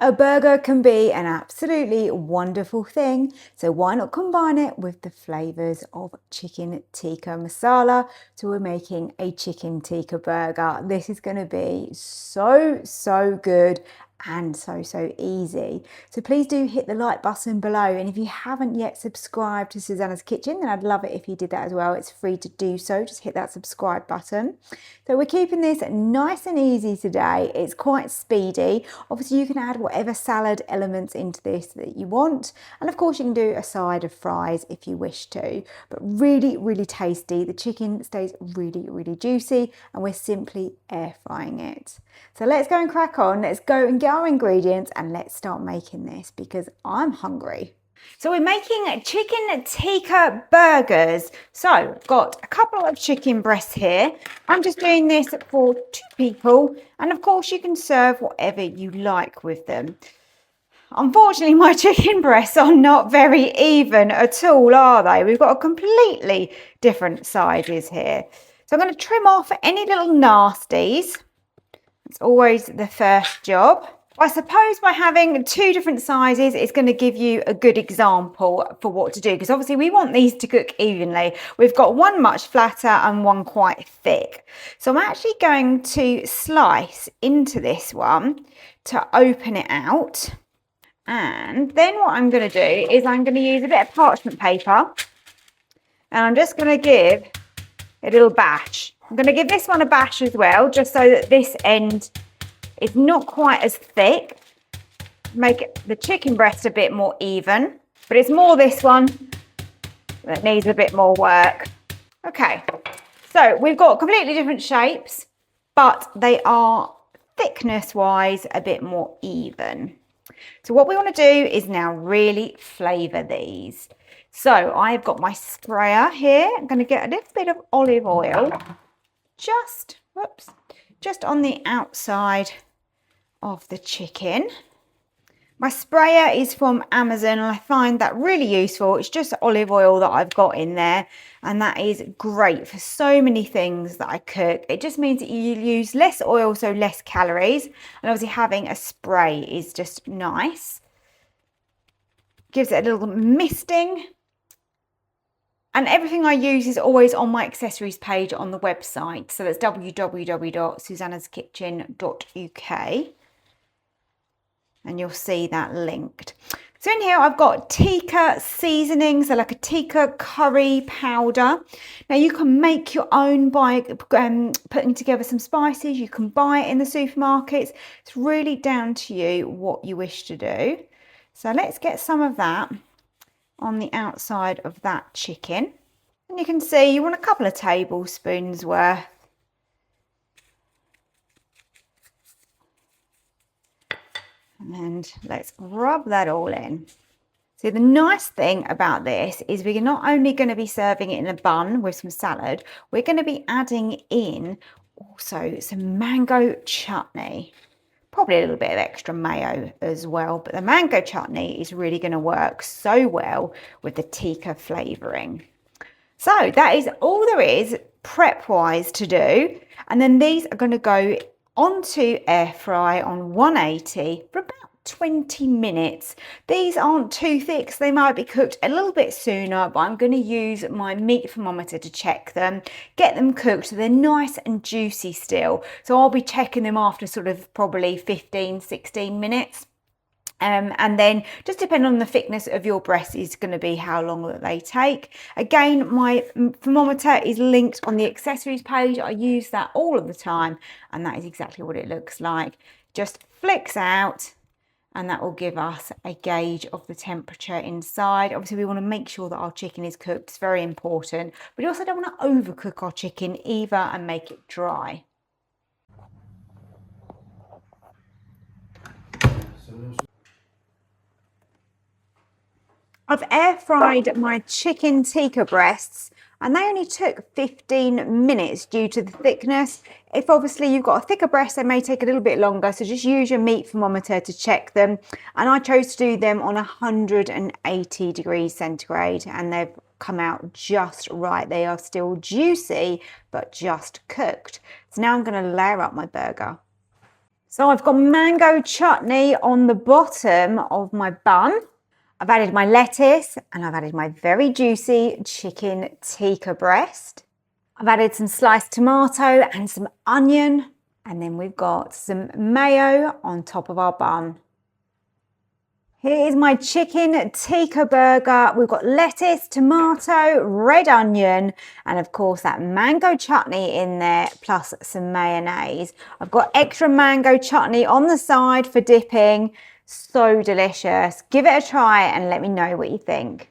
A burger can be an absolutely wonderful thing, so why not combine it with the flavours of chicken tikka masala? So we're making a chicken tikka burger. This is going to be so good and so easy. So please do hit the like button below, and if you haven't yet subscribed to Susannah's Kitchen, then I'd love it if you did that as well. It's free to do so, just hit that subscribe button. So we're keeping this nice and easy today. It's quite speedy. Obviously you can add whatever salad elements into this that you want, and of course you can do a side of fries if you wish to, but really tasty. The chicken stays really juicy, and we're simply air frying it. So let's go and crack on. Let's go and get our ingredients and let's start making this because I'm hungry. So we're making chicken tikka burgers. So I've got a couple of chicken breasts here. I'm just doing this for 2 people, and of course you can serve whatever you like with them. Unfortunately, my chicken breasts are not very even at all, are they? We've got completely different sizes here. So I'm going to trim off any little nasties. It's always the first job. I suppose by having 2 different sizes, it's going to give you a good example for what to do, because obviously we want these to cook evenly. We've got one much flatter and one quite thick. So I'm actually going to slice into this one to open it out. And then what I'm going to do is I'm going to use a bit of parchment paper, and I'm just going to give a little bash. I'm going to give this one a bash as well, just so that this end is not quite as thick. Make the chicken breast a bit more even, but it's more this one that needs a bit more work. Okay, so we've got completely different shapes, but they are thickness-wise a bit more even. So what we want to do is now really flavour these. So I've got my sprayer here. I'm going to get a little bit of olive oil just on the outside of the chicken. My sprayer is from Amazon, and I find that really useful. It's just olive oil that I've got in there, and that is great for so many things that I cook. It just means that you use less oil, so less calories, and obviously having a spray is just nice. Gives it a little misting. And everything I use is always on my accessories page on the website. So that's www.susannahskitchen.uk. And you'll see that linked. So in here I've got tikka seasoning, so like a tikka curry powder. Now you can make your own by putting together some spices. You can buy it in the supermarkets. It's really down to you what you wish to do. So let's get some of that on the outside of that chicken, and you can see you want a couple of tablespoons worth. And let's rub that all in. So the nice thing about this is we're not only going to be serving it in a bun with some salad, we're going to be adding in also some mango chutney. Probably a little bit of extra mayo as well, but the mango chutney is really going to work so well with the tikka flavouring. So that is all there is prep wise to do, and then these are going to go onto air fry on 180 for about 20 minutes. These aren't too thick, so they might be cooked a little bit sooner, but I'm going to use my meat thermometer to check them, get them cooked so they're nice and juicy still. So I'll be checking them after sort of probably 15-16 minutes. And then just depending on the thickness of your breast is going to be how long that they take. Again, my thermometer is linked on the accessories page. I use that all of the time, and that is exactly what it looks like. Just flicks out, and that will give us a gauge of the temperature inside. Obviously, we want to make sure that our chicken is cooked. It's very important. But we also don't want to overcook our chicken either and make it dry. I've air fried my chicken tikka breasts, and they only took 15 minutes due to the thickness. If obviously you've got a thicker breast, they may take a little bit longer, so just use your meat thermometer to check them. And I chose to do them on 180 degrees centigrade, and they've come out just right. They are still juicy, but just cooked. So now I'm going to layer up my burger. So I've got mango chutney on the bottom of my bun. I've added my lettuce and I've added my very juicy chicken tikka breast. I've added some sliced tomato and some onion, and then we've got some mayo on top of our bun. Here is my chicken tikka burger. We've got lettuce, tomato, red onion, and of course that mango chutney in there, plus some mayonnaise. I've got extra mango chutney on the side for dipping. So delicious. Give it a try and let me know what you think.